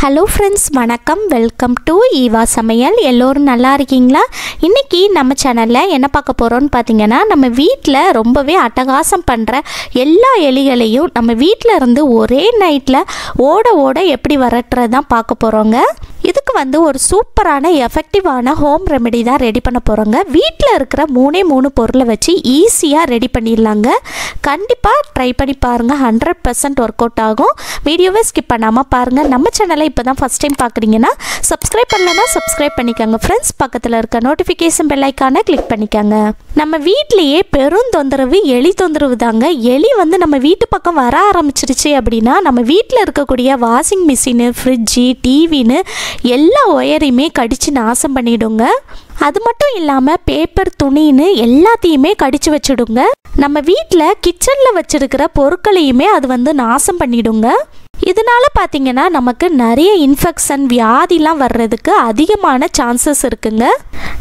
Hello friends, வணக்கம். Welcome to Eva சமையல். எல்லோரும் நல்லா இருக்கீங்களா? இன்றைக்கி நம்ம சேனலில் என்ன பார்க்க போகிறோன்னு பார்த்தீங்கன்னா, நம்ம வீட்டில் ரொம்பவே அட்டகாசம் பண்ணுற எல்லா எலிகளையும் நம்ம வீட்டில் இருந்து ஒரே நைட்டில் ஓட எப்படி விரட்டுறது தான் பார்க்க போகிறோங்க. இதுக்கு ஒரு சூப்பரான எஃபெக்டிவான ஹோம் ரெமெடி தான் ரெடி பண்ண போகிறோங்க. வீட்டில் இருக்கிற மூணு பொருளை வச்சு ஈஸியாக ரெடி பண்ணிடலாங்க. கண்டிப்பாக ட்ரை பண்ணி பாருங்கள். 100% ஒர்க் அவுட் ஆகும். வீடியோவை ஸ்கிப் பண்ணாமல் பாருங்கள். நம்ம சேனலை இப்போ தான் ஃபஸ்ட் டைம் பார்க்குறீங்கன்னா சப்ஸ்கிரைப் பண்ணலன்னா சப்ஸ்கிரைப் பண்ணிக்கோங்க ஃப்ரெண்ட்ஸ். பக்கத்தில் இருக்க நோட்டிஃபிகேஷன் பெல் ஐக்கானை கிளிக் பண்ணிக்கோங்க. நம்ம வீட்லேயே பெரும் தொந்தரவு எலி தொந்தரவு தாங்க. எலி நம்ம வீட்டு பக்கம் வர ஆரம்பிச்சிருச்சு அப்படின்னா நம்ம வீட்டில் இருக்கக்கூடிய வாஷிங் மிஷினு, ஃப்ரிட்ஜு, டிவின்னு எல்லா ஒயரையுமே கடித்து நாசம் பண்ணிவிடுங்க. அது மட்டும் இல்லாமல் பேப்பர், துணின்னு எல்லாத்தையுமே கடிச்சு வச்சுடுங்க. நம்ம வீட்டில் கிச்சனில் வச்சுருக்கிற பொருட்களையுமே அது நாசம் பண்ணிடுங்க. இதனால பார்த்தீங்கன்னா நமக்கு நிறைய இன்ஃபெக்ஷன், வியாதிலாம் வர்றதுக்கு அதிகமான சான்சஸ் இருக்குங்க.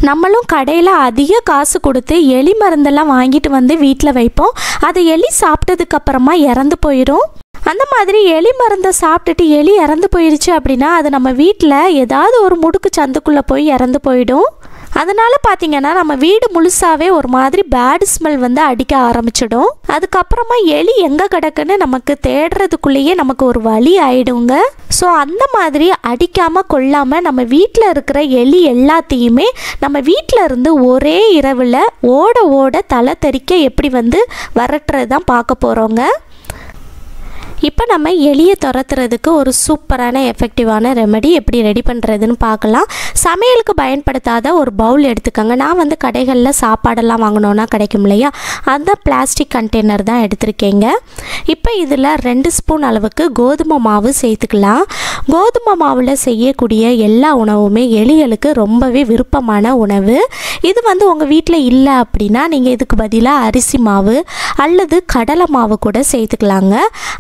நம்மளும் கடையில் அதிக காசு கொடுத்து எலி மருந்தெல்லாம் வாங்கிட்டு வீட்டில் வைப்போம். அதை எலி சாப்பிட்டதுக்கு அப்புறமா இறந்து போயிடும். அந்த மாதிரி எலி மருந்தை சாப்பிட்டுட்டு எலி இறந்து போயிடுச்சு அப்படின்னா அது நம்ம வீட்டில் ஏதாவது ஒரு முடுக்கு சந்துக்குள்ளே போய் இறந்து போயிடும். அதனால் பார்த்தீங்கன்னா நம்ம வீடு முழுசாகவே ஒரு மாதிரி பேட் ஸ்மெல் அடிக்க ஆரம்பிச்சிடும். அதுக்கப்புறமா எலி எங்கே கிடக்குன்னு நமக்கு தேடுறதுக்குள்ளேயே நமக்கு ஒரு வழி ஆயிடுங்க. ஸோ அந்த மாதிரி அடிக்காமல் கொள்ளாமல் நம்ம வீட்டில் இருக்கிற எலி எல்லாத்தையுமே நம்ம வீட்டில் இருந்து ஒரே இரவில் ஓட தலை தெறிக்க எப்படி விரட்டுறது தான் பார்க்க போகிறோங்க. இப்போ நம்ம எலியை துரத்துறதுக்கு ஒரு சூப்பரான எஃபெக்டிவான ரெமெடி எப்படி ரெடி பண்ணுறதுன்னு பார்க்கலாம். சமையலுக்கு பயன்படுத்தாத ஒரு பவுல் எடுத்துக்கோங்க. நான் கடைகளில் சாப்பாடெல்லாம் வாங்கினோன்னா கிடைக்கும் இல்லையா, அந்த பிளாஸ்டிக் கண்டெய்னர் தான் எடுத்திருக்கேங்க. இப்போ இதில் 2 ஸ்பூன் அளவுக்கு கோதுமை மாவு சேர்த்துக்கலாம். கோதுமை மாவில் செய்யக்கூடிய எல்லா உணவுமே எலிகளுக்கு ரொம்பவே விருப்பமான உணவு. இது உங்கள் வீட்டில் இல்லை அப்படின்னா நீங்கள் இதுக்கு பதிலாக அரிசி மாவு அல்லது கடலை மாவு கூட சேர்த்துக்கலாங்க.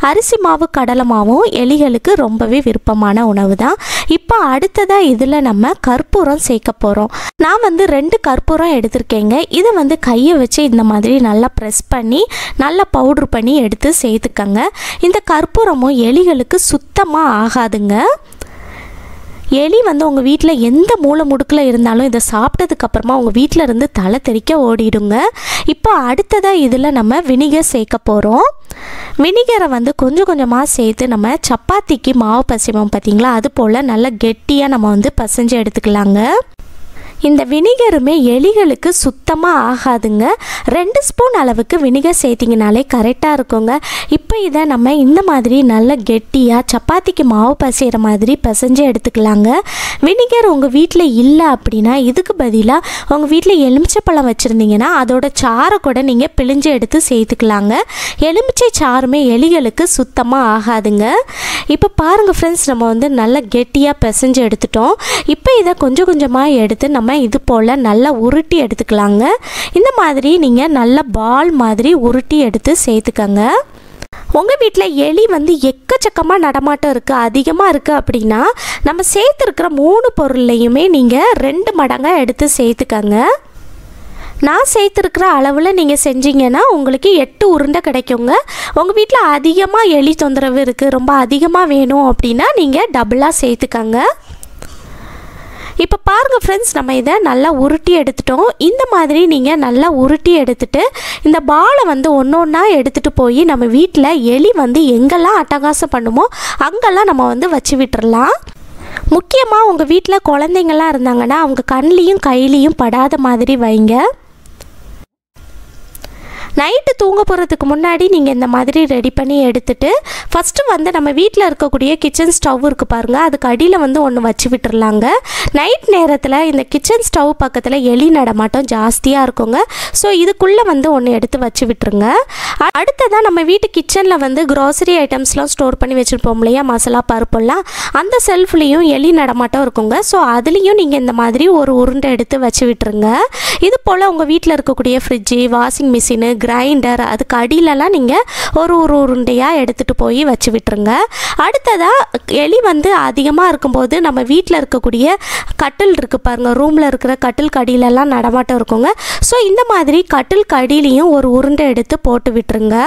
அரிசி மாவு, கடலை மாவும் எலிகளுக்கு ரொம்பவே விருப்பமான உணவு தான். இப்போ அடுத்ததாக இதில் நம்ம கற்பூரம் சேர்க்க போகிறோம். நான் 2 கற்பூரம் எடுத்திருக்கேங்க. இதை கையை வச்சு இந்த மாதிரி நல்லா ப்ரெஸ் பண்ணி நல்லா பவுட்ரு பண்ணி எடுத்து சேர்த்துக்கங்க. இந்த கற்பூரமும் எலிகளுக்கு சுத்தமாக ஆகாதுங்க. எலி உங்கள் வீட்டில் எந்த மூலை முடுக்கில் இருந்தாலும் இதை சாப்பிட்டதுக்கப்புறமா உங்கள் வீட்டில் இருந்து தலை தெறிக்க ஓடிடுங்க. இப்போ அடுத்ததாக இதில் நம்ம வினிகர் சேர்க்க போகிறோம். வினிகரை கொஞ்சம் கொஞ்சமாக சேர்த்து நம்ம சப்பாத்திக்கு மாவு பசைவோம் பார்த்தீங்களா, அது போல் நல்லா கெட்டியாக நம்ம பசைஞ்சு எடுத்துக்கலாங்க. இந்த வினிகருமே எலிகளுக்கு சுத்தமாக ஆகாதுங்க. 2 ஸ்பூன் அளவுக்கு வினிகர் சேர்த்திங்கனாலே கரெக்டாக இருக்குங்க. இப்போ இதை நம்ம இந்த மாதிரி நல்ல கெட்டியாக சப்பாத்திக்கு மாவு பசைகிற மாதிரி பசைஞ்சு எடுத்துக்கலாங்க. வினிகர் உங்கள் வீட்டில் இல்லை அப்படின்னா இதுக்கு பதிலாக உங்கள் வீட்டில் எலுமிச்சைப்பழம் வச்சுருந்தீங்கன்னா அதோட சாறை கூட நீங்கள் பிழிஞ்சு எடுத்து சேர்த்துக்கலாங்க. எலுமிச்சை சாறுமே எலிகளுக்கு சுத்தமாக ஆகாதுங்க. இப்போ பாருங்கள் ஃப்ரெண்ட்ஸ், நம்ம நல்லா கெட்டியாக பசைஞ்சு எடுத்துட்டோம். இப்போ இதை கொஞ்சம் கொஞ்சமாக எடுத்து நம்ம இது போல் நல்லா உருட்டி எடுத்துக்கலாங்க. இந்த மாதிரி நீங்கள் நல்ல பால் மாதிரி உருட்டி எடுத்து சேர்த்துக்கங்க. உங்கள் வீட்டில் எலி எக்கச்சக்கமாக நடமாட்டம் இருக்குது, அதிகமாக இருக்குது அப்படின்னா நம்ம சேர்த்துருக்கிற 3 பொருள்லையுமே நீங்கள் 2 மடங்காக எடுத்து சேர்த்துக்கங்க. நான் சேர்த்துருக்கிற அளவில் நீங்கள் செஞ்சீங்கன்னா உங்களுக்கு 8 உருண்டை கிடைக்குங்க. உங்கள் வீட்டில் அதிகமாக எலி தொந்தரவு இருக்குது, ரொம்ப அதிகமாக வேணும் அப்படின்னா நீங்கள் டபுளாக சேர்த்துக்கங்க. இப்போ பாருங்கள் ஃப்ரெண்ட்ஸ், நம்ம இதை நல்லா உருட்டி எடுத்துட்டோம். இந்த மாதிரி நீங்கள் நல்லா உருட்டி எடுத்துட்டு இந்த பாலை ஒன்று ஒன்றா எடுத்துகிட்டு போய் நம்ம வீட்டில் எலி எங்கெல்லாம் அட்டகாசம் பண்ணுமோ அங்கெல்லாம் நம்ம வச்சு விட்டுறலாம். முக்கியமாக உங்கள் வீட்டில் குழந்தைங்கள்லாம் இருந்தாங்கன்னா அவங்க கண்லேயும் கையிலையும் படாத மாதிரி வைங்க. நைட்டு தூங்க போகிறதுக்கு முன்னாடி நீங்கள் இந்த மாதிரி ரெடி பண்ணி எடுத்துகிட்டு ஃபஸ்ட்டு நம்ம வீட்டில் இருக்கக்கூடிய கிச்சன் ஸ்டவ் இருக்குது பாருங்கள், அதுக்கு அடியில் ஒன்று வச்சு விட்டுறலாங்க. நைட் நேரத்தில் இந்த கிச்சன் ஸ்டவ் பக்கத்தில் எலி நடமாட்டம் ஜாஸ்தியாக இருக்குங்க. ஸோ இதுக்குள்ளே ஒன்று எடுத்து வச்சு விட்டுருங்க. அடுத்ததாக நம்ம வீட்டு கிச்சனில் க்ராசரி ஐட்டம்ஸ்லாம் ஸ்டோர் பண்ணி வச்சுருப்போம் இல்லையா, மசாலா பருப்பெல்லாம், அந்த செல்ஃப்லேயும் எலி நடமாட்டம் இருக்குங்க. ஸோ அதுலேயும் நீங்கள் இந்த மாதிரி ஒரு உருண்டை எடுத்து வச்சு விட்டுருங்க. இது போல் உங்கள் வீட்டில் இருக்கக்கூடிய ஃப்ரிட்ஜு, வாஷிங் மிஷினு, கிரைண்டர் அதுக்கு அடியிலலாம் நீங்கள் ஒரு உருண்டையாக எடுத்துகிட்டு போய் வச்சு விட்டுருங்க. அடுத்ததாக எலி வந்து அதிகமாக இருக்கும்போது நம்ம வீட்டில் இருக்கக்கூடிய கட்டில் இருக்குது பாருங்கள், ரூமில் இருக்கிற கட்டில் கடியிலலாம் நடமாட்டம் இருக்குங்க. ஸோ இந்த மாதிரி கட்டில் கடியிலையும் ஒரு உருண்டை எடுத்து போட்டு விட்டுருங்க.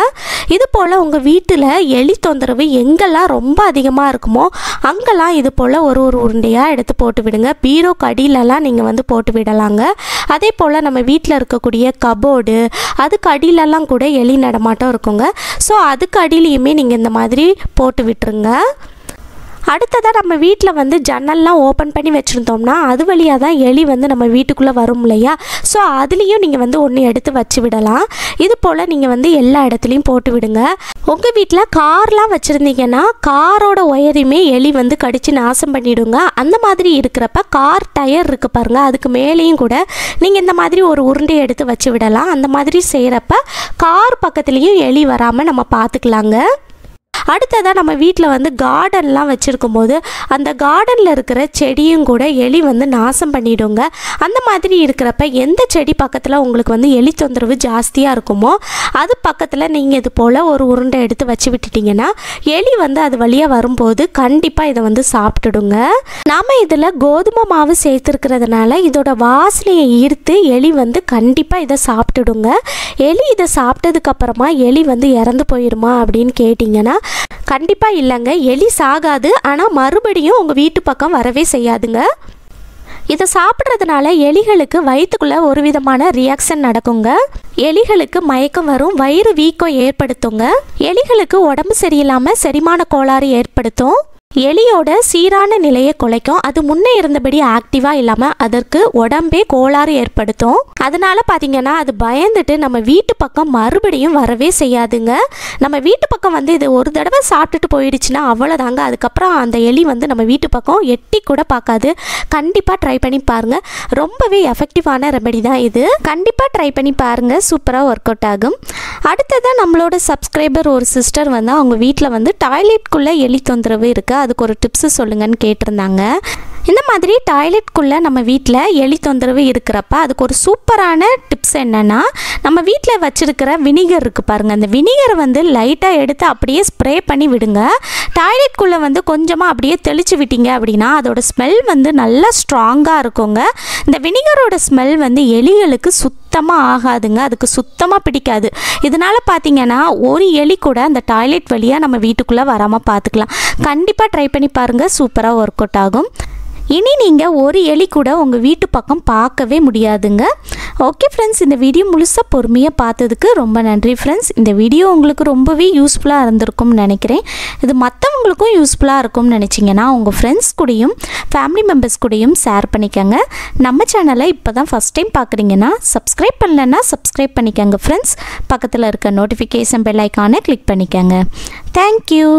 இது போல் உங்கள் வீட்டில் எலி தொந்தரவு எங்கெல்லாம் ரொம்ப அதிகமாக இருக்குமோ அங்கெல்லாம் இது போல் ஒரு உருண்டையாக எடுத்து போட்டு விடுங்க. பீரோ கடியிலலாம் நீங்கள் வந்து போட்டு விடலாங்க. அதே போல் நம்ம வீட்டில் இருக்கக்கூடிய கபோர்டு அதுக்கு அடியிலலாம் கூட எலி நடமாட்டம் இருக்குங்க. ஸோ அதுக்கு அடியிலையுமே நீங்கள் இந்த மாதிரி போட்டு விட்டுருங்க. அடுத்ததாக நம்ம வீட்டில் வந்து ஜன்னல்லாம் ஓப்பன் பண்ணி வச்சுருந்தோம்னா அது வழியாக தான் எலி வந்து நம்ம வீட்டுக்குள்ளே வரும் இல்லையா? ஸோ அதுலேயும் நீங்கள் வந்து ஒன்று எடுத்து வச்சு விடலாம். இது போல் நீங்கள் வந்து எல்லா இடத்துலையும் போட்டு விடுங்க. உங்கள் வீட்டில் கார்லாம் வச்சுருந்தீங்கன்னா காரோட ஒயரையுமே எலி வந்து கடித்து நாசம் பண்ணிவிடுங்க. அந்த மாதிரி இருக்கிறப்ப கார் டயர் இருக்குது பாருங்கள், அதுக்கு மேலேயும் கூட நீங்கள் இந்த மாதிரி ஒரு உருண்டையை எடுத்து வச்சு விடலாம். அந்த மாதிரி செய்கிறப்ப கார் பக்கத்துலேயும் எலி வராமல் நம்ம பார்த்துக்கலாங்க. அடுத்ததாக நம்ம வீட்டில் வந்து கார்டன்லாம் வச்சுருக்கும் போது அந்த கார்டனில் இருக்கிற செடியும் கூட எலி வந்து நாசம் பண்ணிவிடுங்க. அந்த மாதிரி இருக்கிறப்ப எந்த செடி பக்கத்தில் உங்களுக்கு வந்து எலி தொந்தரவு ஜாஸ்தியாக இருக்குமோ அது பக்கத்தில் நீங்கள் இது போல் ஒரு உருண்டை எடுத்து வச்சு விட்டுட்டிங்கன்னா எலி வந்து அது வழியாக வரும்போது கண்டிப்பாக இதை வந்து சாப்பிட்டுடுங்க. நாம் இதில் கோதுமை மாவு சேர்த்துருக்கிறதுனால இதோட வாசனையை ஈர்த்து எலி வந்து கண்டிப்பாக இதை சாப்பிட்டுடுங்க. எலி இதை சாப்பிட்டதுக்கப்புறமா எலி வந்து இறந்து போயிடுமா அப்படின்னு கேட்டிங்கன்னா கண்டிப்பாக இல்லைங்க, எலி சாகாது. ஆனால் மறுபடியும் உங்கள் வீட்டு பக்கம் வரவே செய்யாதுங்க. இதை சாப்பிட்றதுனால எலிகளுக்கு வயிற்றுக்குள்ளே ஒரு விதமான ரியாக்ஷன் நடக்குங்க. எலிகளுக்கு மயக்கம் வரும், வயிறு வீக்கம் ஏற்படுத்துங்க. எலிகளுக்கு உடம்பு சரியில்லாமல் செரிமான கோளாறு ஏற்படுத்தும். எலியோட சீரான நிலையை குலைக்கும். அது முன்னே இருந்தபடி ஆக்டிவாக இல்லாமல் அதற்கு உடம்பே கோளாறு ஏற்படுத்தும். அதனால பார்த்தீங்கன்னா அது பயந்துட்டு நம்ம வீட்டு பக்கம் மறுபடியும் வரவே செய்யாதுங்க. நம்ம வீட்டு பக்கம் வந்து இது ஒரு தடவை சாப்பிட்டுட்டு போயிடுச்சுன்னா அவ்வளோதாங்க. அதுக்கப்புறம் அந்த எலி வந்து நம்ம வீட்டு பக்கம் எட்டி கூட பார்க்காது. கண்டிப்பாக ட்ரை பண்ணி பாருங்கள். ரொம்பவே எஃபெக்டிவான ரெமெடி தான் இது. கண்டிப்பாக ட்ரை பண்ணி பாருங்கள், சூப்பராக ஒர்க் அவுட் ஆகும். அடுத்ததான் நம்மளோட சப்ஸ்கிரைபர் ஒரு சிஸ்டர் வந்து அவங்க வீட்டில் வந்து டாய்லெட்குள்ளே எலி தொந்தரவு இருக்குது, அதுக்கு ஒரு டிப்ஸு சொல்லுங்கன்னு கேட்டிருந்தாங்க. இந்த மாதிரி டாய்லெட்குள்ளே நம்ம வீட்டில் எலி தொந்தரவு இருக்கிறப்ப அதுக்கு ஒரு சூப்பரான டிப்ஸ் என்னென்னா, நம்ம வீட்டில் வச்சுருக்கிற வினிகர் இருக்குது பாருங்கள், அந்த வினிகரை வந்து லைட்டாக எடுத்து அப்படியே ஸ்ப்ரே பண்ணி விடுங்க. டாய்லெட்குள்ளே வந்து கொஞ்சமாக அப்படியே தெளித்து விட்டீங்க அப்படின்னா அதோட ஸ்மெல் வந்து நல்லா ஸ்ட்ராங்காக இருக்குங்க. இந்த வினிகரோட ஸ்மெல் வந்து எலிகளுக்கு சுத்தமாக ஆகாதுங்க, அதுக்கு சுத்தமாக பிடிக்காது. இதனால் பார்த்தீங்கன்னா ஒரு எலி கூட அந்த டாய்லெட் வழியாக நம்ம வீட்டுக்குள்ளே வராமல் பார்த்துக்கலாம். கண்டிப்பாக ட்ரை பண்ணி பாருங்கள், சூப்பராக ஒர்க் அவுட் ஆகும். இனி நீங்கள் ஒரு எலி கூட உங்கள் வீட்டு பக்கம் பார்க்கவே முடியாதுங்க. ஓகே ஃப்ரெண்ட்ஸ், இந்த வீடியோ முழுசாக பொறுமையாக பார்த்ததுக்கு ரொம்ப நன்றி ஃப்ரெண்ட்ஸ். இந்த வீடியோ உங்களுக்கு ரொம்பவே யூஸ்ஃபுல்லாக இருந்திருக்கும்னு நினைக்கிறேன். இது மற்றவங்களுக்கும் யூஸ்ஃபுல்லாக இருக்கும்னு நினச்சிங்கன்னா உங்கள் ஃப்ரெண்ட்ஸ் கூடயும் ஃபேமிலி மெம்பர்ஸ் கூடயும் ஷேர் பண்ணிக்கோங்க. நம்ம சேனலை இப்போ தான் ஃபஸ்ட் டைம் பார்க்குறீங்கன்னா சப்ஸ்கிரைப் பண்ணலன்னா சப்ஸ்கிரைப் பண்ணிக்கோங்க ஃப்ரெண்ட்ஸ். பக்கத்தில் இருக்க நோட்டிஃபிகேஷன் பெல் ஐக்கானை கிளிக் பண்ணிக்கோங்க. தேங்க்யூ.